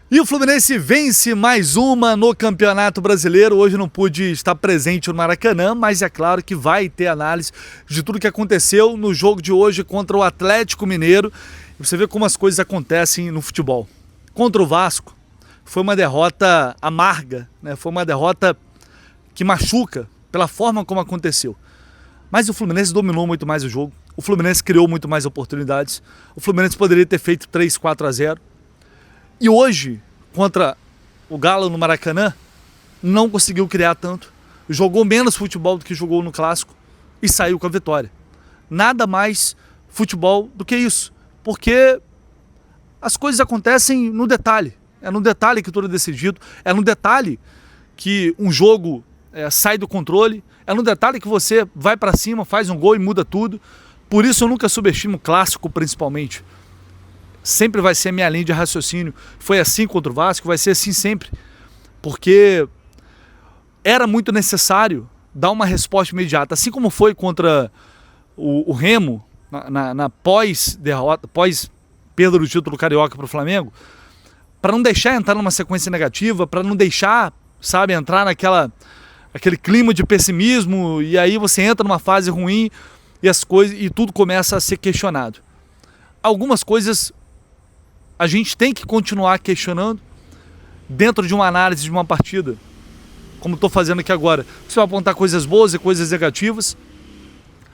E o Fluminense vence mais uma no Campeonato Brasileiro. Hoje não pude estar presente no Maracanã, mas é claro que vai ter análise de tudo que aconteceu no jogo de hoje contra o Atlético Mineiro. E você vê como as coisas acontecem no futebol. Contra o Vasco, foi uma derrota amarga, né? Foi uma derrota que machuca pela forma como aconteceu. Mas o Fluminense dominou muito mais o jogo. O Fluminense criou muito mais oportunidades. O Fluminense poderia ter feito 3-4-0. E hoje, contra o Galo no Maracanã, não conseguiu criar tanto. Jogou menos futebol do que jogou no Clássico e saiu com a vitória. Nada mais futebol do que isso. Porque as coisas acontecem no detalhe. É no detalhe que tudo é decidido. É no detalhe que um jogo sai do controle. É no detalhe que você vai para cima, faz um gol e muda tudo. Por isso eu nunca subestimo o Clássico, principalmente. Sempre vai ser a minha linha de raciocínio. Foi assim contra o Vasco, vai ser assim sempre. Porque era muito necessário dar uma resposta imediata. Assim como foi contra o Remo, na pós-derrota, pós-perda do título carioca para o Flamengo, para não deixar entrar numa sequência negativa, para não deixar, sabe, entrar aquele clima de pessimismo, e aí você entra numa fase ruim e as coisas e tudo começa a ser questionado. Algumas coisas a gente tem que continuar questionando dentro de uma análise de uma partida, como estou fazendo aqui agora. Você vai apontar coisas boas e coisas negativas.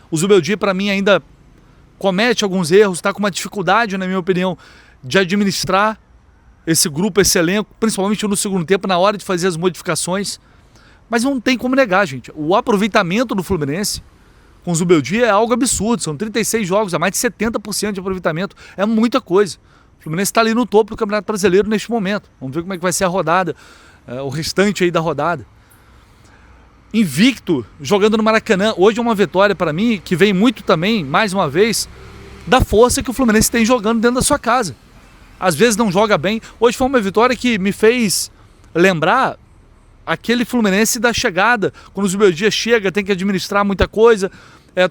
O Zubeldia, para mim, ainda comete alguns erros, está com uma dificuldade, na minha opinião, de administrar esse grupo, esse elenco, principalmente no segundo tempo, na hora de fazer as modificações. Mas não tem como negar, gente. O aproveitamento do Fluminense com o Zubeldia é algo absurdo. São 36 jogos, a mais de 70% de aproveitamento. É muita coisa. O Fluminense está ali no topo do Campeonato Brasileiro neste momento. Vamos ver como é que vai ser a rodada, o restante aí da rodada. Invicto, jogando no Maracanã. Hoje é uma vitória para mim que vem muito também, mais uma vez, da força que o Fluminense tem jogando dentro da sua casa. Às vezes não joga bem. Hoje foi uma vitória que me fez lembrar aquele Fluminense da chegada. Quando o Zubeldia chega, tem que administrar muita coisa,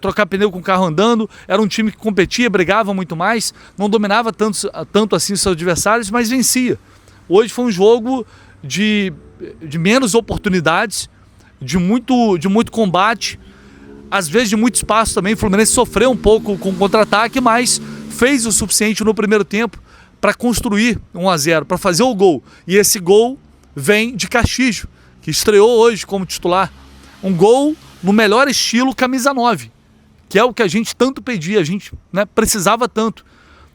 trocar pneu com o carro andando. Era um time que competia, brigava muito mais, não dominava tanto assim seus adversários, mas vencia. Hoje foi um jogo de menos oportunidades, de muito combate, às vezes de muito espaço também. O Fluminense sofreu um pouco com o contra-ataque, mas fez o suficiente no primeiro tempo para construir 1-0, para fazer o gol. E esse gol vem de Castillo, que estreou hoje como titular. Um gol no melhor estilo camisa 9, que é o que a gente tanto pedia, a gente, né, precisava tanto.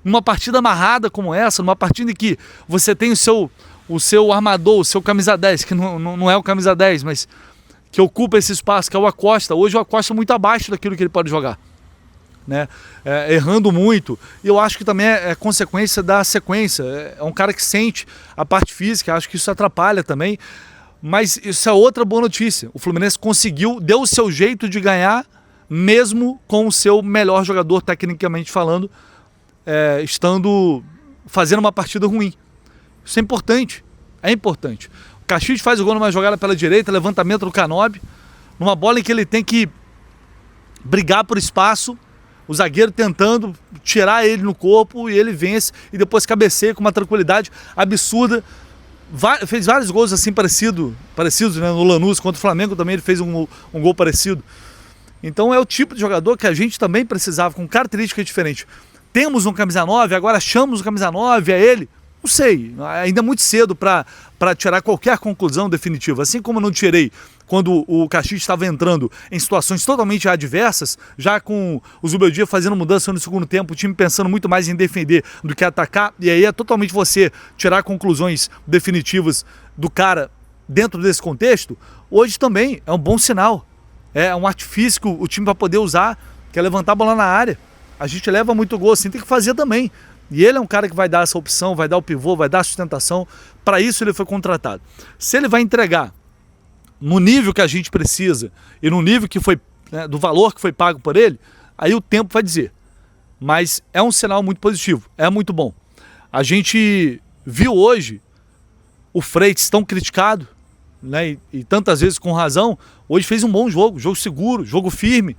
Numa partida amarrada como essa, numa partida em que você tem o seu armador, o seu camisa 10, que não é o camisa 10, mas que ocupa esse espaço, que é o Acosta. Hoje o Acosta é muito abaixo daquilo que ele pode jogar, né? Errando muito. E eu acho que também é consequência da sequência. É um cara que sente a parte física, acho que isso atrapalha também. Mas isso é outra boa notícia. O Fluminense conseguiu, deu o seu jeito de ganhar, mesmo com o seu melhor jogador, tecnicamente falando, fazendo uma partida ruim. Isso é importante. É importante. O Castillo faz o gol numa jogada pela direita, levantamento do Canóbio, numa bola em que ele tem que brigar por espaço, o zagueiro tentando tirar ele no corpo, e ele vence e depois cabeceia com uma tranquilidade absurda. Fez vários gols assim parecidos, né? No Lanús contra o Flamengo também ele fez um gol parecido. Então é o tipo de jogador que a gente também precisava, com características diferentes. Temos um camisa 9, agora achamos um camisa 9, é ele? Não sei, ainda é muito cedo para tirar qualquer conclusão definitiva. Assim como eu não tirei quando o Castillo estava entrando em situações totalmente adversas, já com o Zubeldia fazendo mudança no segundo tempo, o time pensando muito mais em defender do que atacar, e aí é totalmente você tirar conclusões definitivas do cara dentro desse contexto. Hoje também é um bom sinal, é um artifício que o time vai poder usar, que é levantar a bola na área. A gente leva muito gol assim, tem que fazer também. E ele é um cara que vai dar essa opção, vai dar o pivô, vai dar a sustentação. Para isso ele foi contratado. Se ele vai entregar no nível que a gente precisa e no nível que foi, né, do valor que foi pago por ele, aí o tempo vai dizer. Mas é um sinal muito positivo, é muito bom. A gente viu hoje o Freitas tão criticado, né, e tantas vezes com razão. Hoje fez um bom jogo seguro, jogo firme.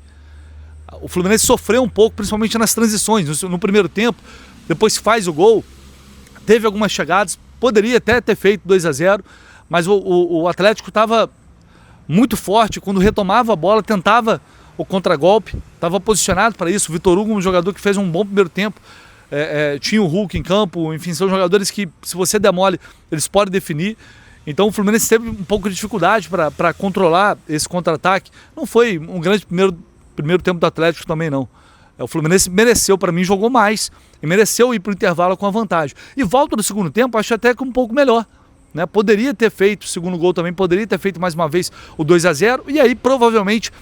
O Fluminense sofreu um pouco, principalmente nas transições. No primeiro tempo, depois que faz o gol, teve algumas chegadas, poderia até ter feito 2-0, mas o Atlético estava muito forte, quando retomava a bola, tentava o contragolpe, estava posicionado para isso. O Vitor Hugo, um jogador que fez um bom primeiro tempo, tinha o Hulk em campo, enfim, são jogadores que, se você der mole, eles podem definir. Então o Fluminense teve um pouco de dificuldade para controlar esse contra-ataque. Não foi um grande primeiro tempo do Atlético também, não. O Fluminense mereceu, para mim, jogou mais e mereceu ir para o intervalo com a vantagem. E volta no segundo tempo, acho até que um pouco melhor. Né? Poderia ter feito o segundo gol também, poderia ter feito mais uma vez o 2-0 e aí provavelmente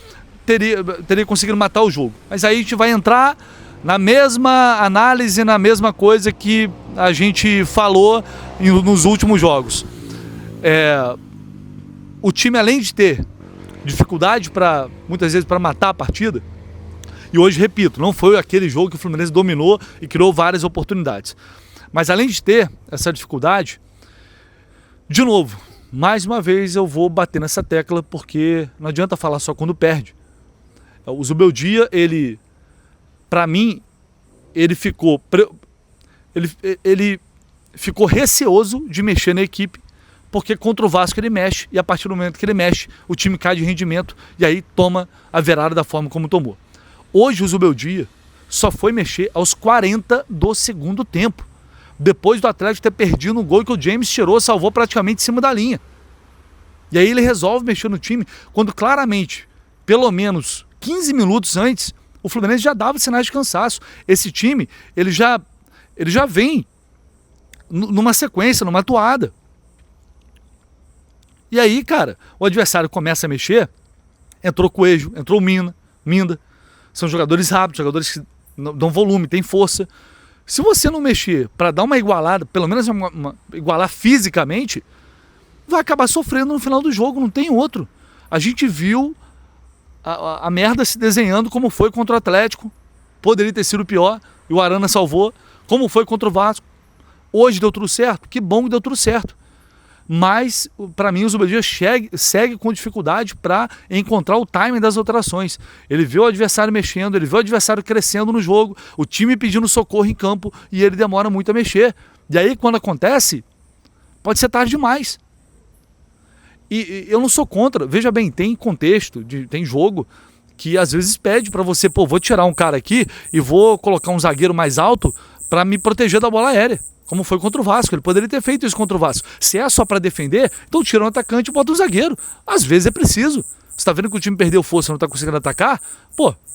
teria conseguido matar o jogo. Mas aí a gente vai entrar na mesma análise, na mesma coisa que a gente falou nos últimos jogos. O time, além de ter dificuldade muitas vezes para matar a partida, e hoje, repito, não foi aquele jogo que o Fluminense dominou e criou várias oportunidades, mas além de ter essa dificuldade, de novo, mais uma vez eu vou bater nessa tecla, porque não adianta falar só quando perde. O Zubeldia, para mim, ele ficou receoso de mexer na equipe, porque contra o Vasco ele mexe, e a partir do momento que ele mexe, o time cai de rendimento, e aí toma a virada da forma como tomou. Hoje o Zubeldia só foi mexer aos 40 do segundo tempo, depois do Atlético ter perdido um gol que o James tirou, salvou praticamente em cima da linha. E aí ele resolve mexer no time, quando claramente, pelo menos 15 minutos antes, o Fluminense já dava sinais de cansaço. Esse time, ele já vem numa sequência, numa toada. E aí, cara, o adversário começa a mexer, entrou Coelho, entrou Minda, são jogadores rápidos, jogadores que dão volume, têm força. Se você não mexer para dar uma igualada, pelo menos igualar fisicamente, vai acabar sofrendo no final do jogo, não tem outro. A gente viu a merda se desenhando, como foi contra o Atlético, poderia ter sido pior, e o Arana salvou, como foi contra o Vasco. Hoje deu tudo certo, que bom que deu tudo certo. Mas, para mim, o Zubeldia segue com dificuldade para encontrar o timing das alterações. Ele vê o adversário mexendo, ele vê o adversário crescendo no jogo, o time pedindo socorro em campo, e ele demora muito a mexer. E aí, quando acontece, pode ser tarde demais. E eu não sou contra, veja bem, tem contexto, tem jogo que às vezes pede para você, vou tirar um cara aqui e vou colocar um zagueiro mais alto para me proteger da bola aérea. Como foi contra o Vasco, ele poderia ter feito isso contra o Vasco. Se é só para defender, então tira um atacante e bota um zagueiro. Às vezes é preciso. Você está vendo que o time perdeu força e não está conseguindo atacar?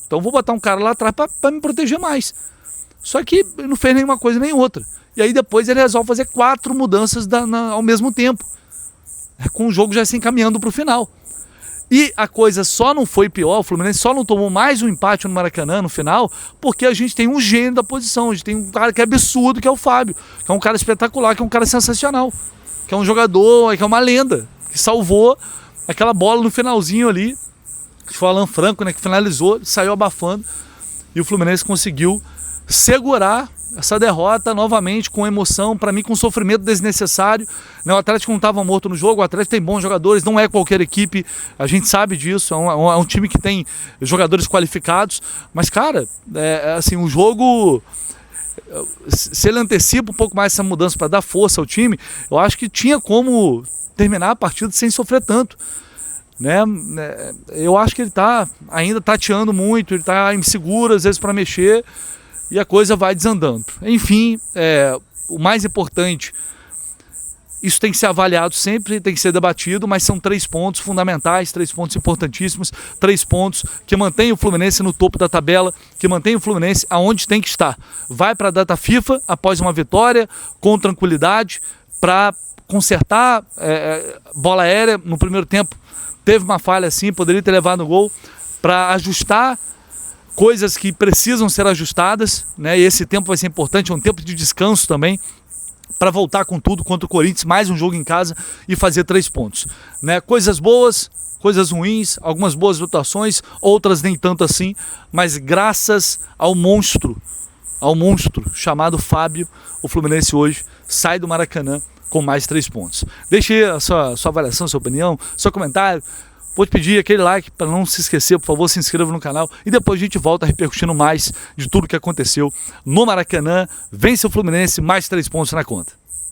Então vou botar um cara lá atrás para me proteger mais. Só que ele não fez nenhuma coisa nem outra. E aí depois ele resolve fazer 4 mudanças ao mesmo tempo, com o jogo já se encaminhando para o final. E a coisa só não foi pior, o Fluminense só não tomou mais um empate no Maracanã no final, porque a gente tem um gênio da posição, a gente tem um cara que é absurdo, que é o Fábio, que é um cara espetacular, que é um cara sensacional, que é um jogador, que é uma lenda, que salvou aquela bola no finalzinho ali, que foi o Alan Franco, né, que finalizou, saiu abafando, e o Fluminense conseguiu segurar essa derrota novamente com emoção, para mim com sofrimento desnecessário. O Atlético não estava morto no jogo, o Atlético tem bons jogadores, não é qualquer equipe, a gente sabe disso, é um time que tem jogadores qualificados, mas cara, assim, o jogo, se ele antecipa um pouco mais essa mudança para dar força ao time, eu acho que tinha como terminar a partida sem sofrer tanto. Eu acho que ele está ainda tateando muito, ele está inseguro às vezes para mexer, e a coisa vai desandando. Enfim, o mais importante, isso tem que ser avaliado sempre, tem que ser debatido, mas são 3 pontos fundamentais, 3 pontos importantíssimos, 3 pontos que mantêm o Fluminense no topo da tabela, que mantêm o Fluminense aonde tem que estar. Vai para a data FIFA após uma vitória, com tranquilidade, para consertar bola aérea. No primeiro tempo teve uma falha assim, poderia ter levado no gol, para ajustar coisas que precisam ser ajustadas, né? E esse tempo vai ser importante, é um tempo de descanso também, para voltar com tudo contra o Corinthians, mais um jogo em casa e fazer 3 pontos. Coisas boas, coisas ruins, algumas boas votações, outras nem tanto assim, mas graças ao monstro chamado Fábio, o Fluminense hoje sai do Maracanã com mais 3 pontos. Deixe a sua avaliação, sua opinião, seu comentário. Vou te pedir aquele like para não se esquecer, por favor, se inscreva no canal e depois a gente volta repercutindo mais de tudo que aconteceu no Maracanã. Vence o Fluminense, mais 3 pontos na conta.